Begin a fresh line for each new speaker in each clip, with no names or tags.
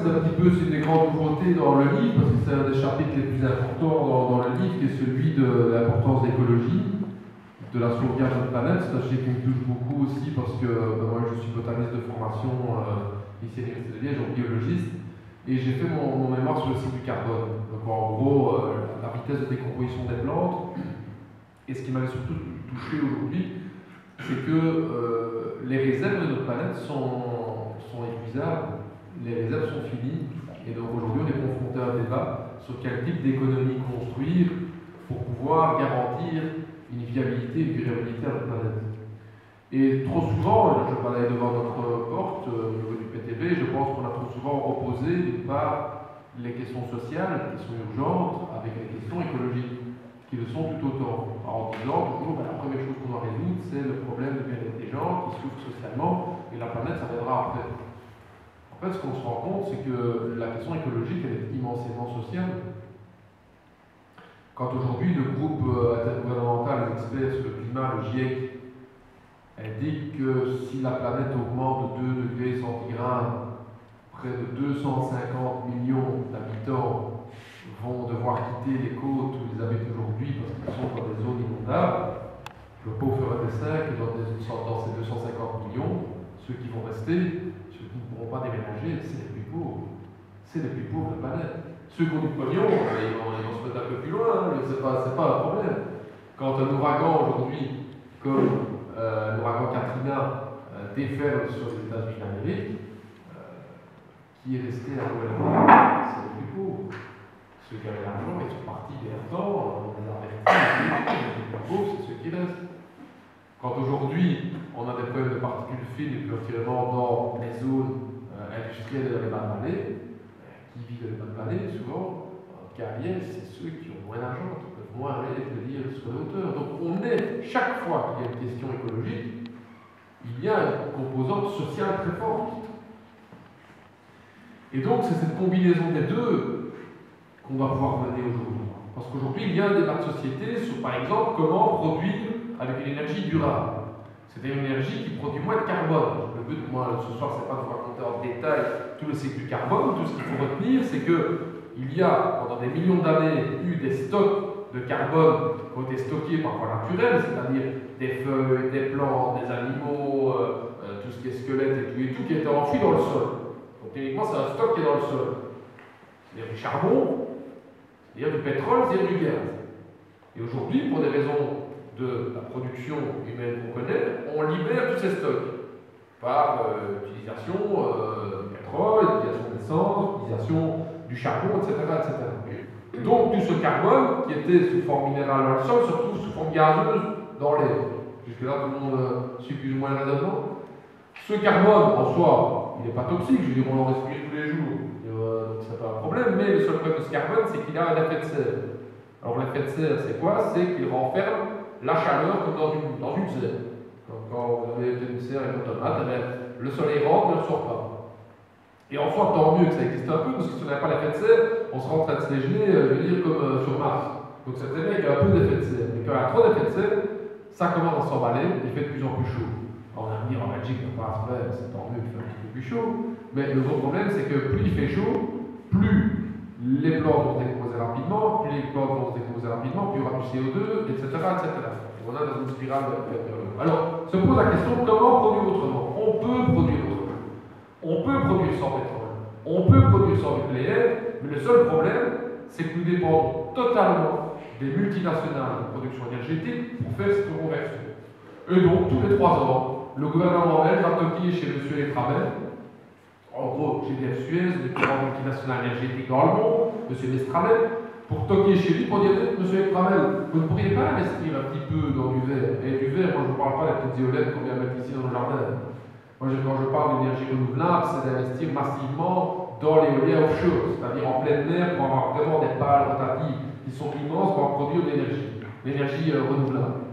c'est un petit peu une des grandes nouveautés dans le livre, parce que c'est un des chapitres les plus importants dans le livre, qui est celui de l'importance de l'écologie, de la sauvegarde de notre planète. C'est un sujet qui me touche beaucoup aussi, parce que moi je suis botaniste de formation ici à l'Université de Liège, donc biologiste, et j'ai fait mon mémoire sur le cycle du carbone. Donc en gros, la vitesse de décomposition des plantes, et ce qui m'avait surtout touché aujourd'hui, c'est que les réserves de notre planète sont épuisables, les réserves sont finies, et donc aujourd'hui on est confronté à un débat sur quel type d'économie construire pour pouvoir garantir une viabilité, une durabilité à notre planète. Et trop souvent, je parlais devant notre porte au niveau du PTB, je pense qu'on a trop souvent opposé d'une part les questions sociales qui sont urgentes avec les questions écologiques qui le sont tout autant, en disant toujours la première chose qu'on doit résoudre c'est le problème de bien-être des gens qui souffrent socialement et la planète ça viendra après. En fait, ce qu'on se rend compte, c'est que la question écologique, elle est immensément sociale. Quand aujourd'hui, le groupe intergouvernemental, les experts sur le climat, le GIEC, indique que si la planète augmente de 2 degrés centigrades, près de 250 millions d'habitants vont devoir quitter les côtes où ils habitent aujourd'hui parce qu'ils sont dans des zones inondables, le pot fera dessin que dans ces 250 millions, ceux qui vont rester, ceux qui ne pourront pas déménager, c'est les plus pauvres. C'est les plus pauvres de la planète. Ceux qui ont du pognon, ils vont se mettre un peu plus loin, mais c'est pas un problème. Quand un ouragan aujourd'hui, comme l'ouragan Katrina, déferle sur les États-Unis d'Amérique, qui est resté à Nouvelle-Orléans, c'est les plus pauvres. Ceux qui avaient l'argent, ils sont partis dès longtemps, on les a avertis, les plus pauvres, c'est ceux qui restent. Quand aujourd'hui, on a des problèmes de particules fines et plus particulièrement dans les zones industrielles de la Bas-de-Vallée, qui vivent dans les Bas-de-Vallée, souvent, en carrière, c'est ceux qui ont moins d'argent, qui peuvent moins aller dire sur les hauteurs. Donc on est, chaque fois qu'il y a une question écologique, il y a une composante sociale très forte. Et donc c'est cette combinaison des deux qu'on va pouvoir mener aujourd'hui. Parce qu'aujourd'hui, il y a un débat de société sur, par exemple, comment produire avec une énergie durable. C'est-à-dire une énergie qui produit moins de carbone. Le but, moi, ce soir, c'est pas de vous raconter en détail tout le cycle du carbone. Tout ce qu'il faut retenir, c'est qu'il y a, pendant des millions d'années, eu des stocks de carbone qui ont été stockés par voie naturelle, c'est-à-dire des feuilles, des plantes, des animaux, tout ce qui est squelette et tout, qui était enfoui dans le sol. Donc, techniquement, c'est un stock qui est dans le sol. C'est-à-dire du charbon, c'est-à-dire du pétrole, c'est-à-dire du gaz. Et aujourd'hui, pour des raisons de la production humaine qu'on connaît, on libère tous ces stocks par utilisation du pétrole, utilisation de l'essence, utilisation du charbon, etc., etc. Donc tout ce carbone qui était sous forme minérale dans le sol se retrouve sous forme gazeuse dans l'air. Jusque-là, tout le monde suit plus ou moins le raisonnement. Ce carbone, en soi, il n'est pas toxique, je veux dire, on en respire tous les jours, donc c'est pas un problème, mais le seul problème de ce carbone, c'est qu'il a un effet de serre. Alors l'effet de serre, c'est quoi? C'est qu'il renferme la chaleur comme dans une serre. Donc quand vous avez une serre et une tomate, le soleil rentre, mais ne ressort pas. Et en soi, tant mieux que ça existe un peu, parce que si on n'a pas l'effet de serre, on sera en train de se dégeler, je veux dire, comme sur Mars. Donc c'est très bien qu'il y a un peu d'effet de serre. Mais quand il y a trop d'effet de serre, ça commence à s'emballer, il fait de plus en plus chaud. Alors on va dire en Belgique, on passe, c'est tant mieux, il fait un petit peu plus chaud. Mais le gros problème, c'est que plus il fait chaud, plus les plantes vont se décomposer rapidement, plus les plantes vont se décomposer rapidement, plus il y aura du CO2, etc. etc. Et on est dans une spirale de. Alors, se pose la question, comment produire autrement? On peut produire autrement. On peut produire sans pétrole. On peut produire sans nucléaire, mais le seul problème, c'est que nous dépendons totalement des multinationales de production énergétique pour faire cette conversion. Et donc, tous les 3 ans, le gouvernement belge va toquer chez M. Etravel. En gros, GDF Suez, les plus grandes multinationales énergétiques dans le monde, M. Mestramel, pour toquer chez lui, pour dire M. Etravel, vous ne pourriez pas investir un petit peu dans du verre. Et du verre, moi je ne parle pas des petites éoliennes qu'on vient mettre ici dans le jardin. Moi, quand je parle d'énergie renouvelable, c'est d'investir massivement dans l'éolien offshore, c'est-à-dire en pleine mer pour avoir vraiment des pales rotatives qui sont immenses pour produire de l'énergie renouvelable.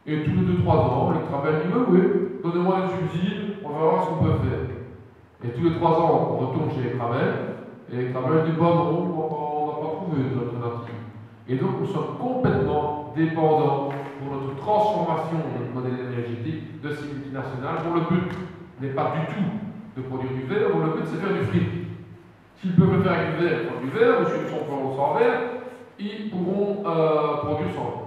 Et tous les 2-3 ans, les travailleurs disent oui, donnez-moi un subside, on va voir ce qu'on peut faire. Et tous les 3 ans, on retourne chez les travailleurs, et les travailleurs disent bon, non, on n'a pas trouvé d'alternative. Et donc, nous sommes complètement dépendants pour notre transformation de notre modèle énergétique de ces multinationales, dont le but n'est pas du tout de produire du verre, dont le but c'est de faire du fric. veulent faire avec du verre, ils font du verre, ou ceux qui sont sans verre, ils pourront produire sans verre.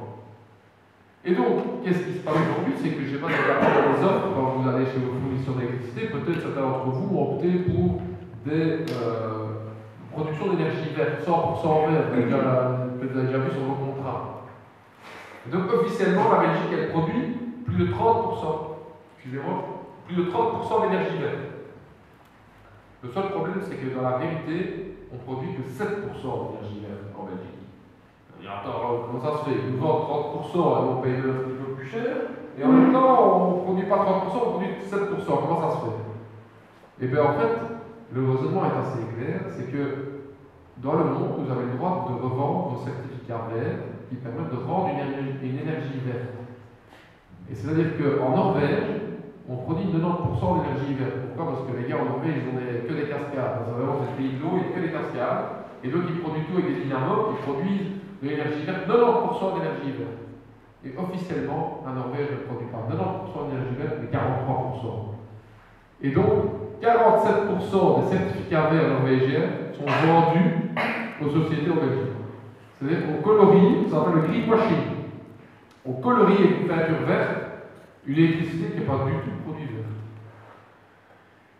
Et donc, qu'est-ce qui se passe aujourd'hui? C'est que je ne sais pas dans les offres, quand vous allez chez vos fournisseurs d'électricité, peut-être certains d'entre vous ont opté pour des productions d'énergie verte, 100% vert, vous avez déjà vu sur vos contrats. Et donc, officiellement, la Belgique, elle produit plus de 30%, excusez-moi, plus de 30% d'énergie verte. Le seul problème, c'est que dans la vérité, on produit que 7% d'énergie verte en Belgique. Attends, comment ça se fait? Ils nous vendent 30% et on paye un petit peu plus cher, et en même temps, on ne produit pas 30%, on produit 7%. Comment ça se fait? Et bien en fait, le raisonnement est assez clair, c'est que dans le monde, vous avez le droit de revendre vos certificats verts qui permettent de vendre une énergie verte. Et c'est-à-dire qu'en Norvège, on produit 90% d'énergie verte. Pourquoi? Parce que les gars en Norvège, ils ont que des cascades. C'est vraiment le pays de l'eau, il n'y a que des cascades. Et donc ils produisent tout avec des dynamos, ils produisent de l'énergie verte, 90% d'énergie verte. Et officiellement, la Norvège ne produit pas 90% d'énergie verte, mais 43%. Et donc, 47% des certificats verts norvégiens sont vendus aux sociétés en Belgique. C'est-à-dire qu'on colorie, ça s'appelle le greenwashing. On colorie avec une peinture verte une électricité qui n'est pas du tout produit vert.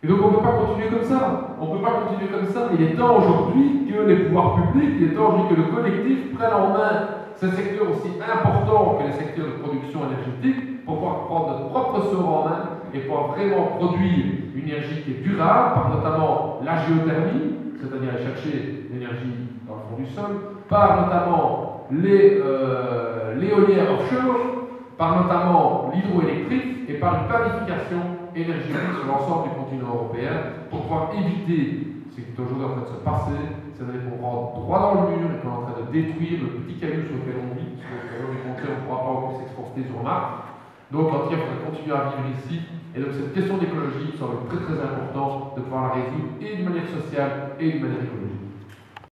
Et donc on ne peut pas continuer comme ça. On ne peut pas continuer comme ça. Il est temps aujourd'hui que les pouvoirs publics, il est temps aujourd'hui que le collectif prenne en main ces secteurs aussi importants que les secteurs de production énergétique pour pouvoir prendre notre propre sort en main et pouvoir vraiment produire une énergie qui est durable, par notamment la géothermie, c'est-à-dire aller chercher l'énergie dans le fond du sol, par notamment l'éolien offshore, par notamment l'hydroélectrique et par une planification énergétique sur l'ensemble du continent européen pour pouvoir éviter ce qui est aujourd'hui en train de se passer, c'est-à-dire qu'on rentre droit dans le mur et qu'on est en train de détruire le petit caillou sur lequel on vit, sur lequel on est monté, on ne pourra pas encore s'exporter sur Mars. Donc en tout cas, il faudrait continuer à vivre ici. Et donc cette question d'écologie semble très très importante de pouvoir la résoudre et d'une manière sociale et d'une manière écologique.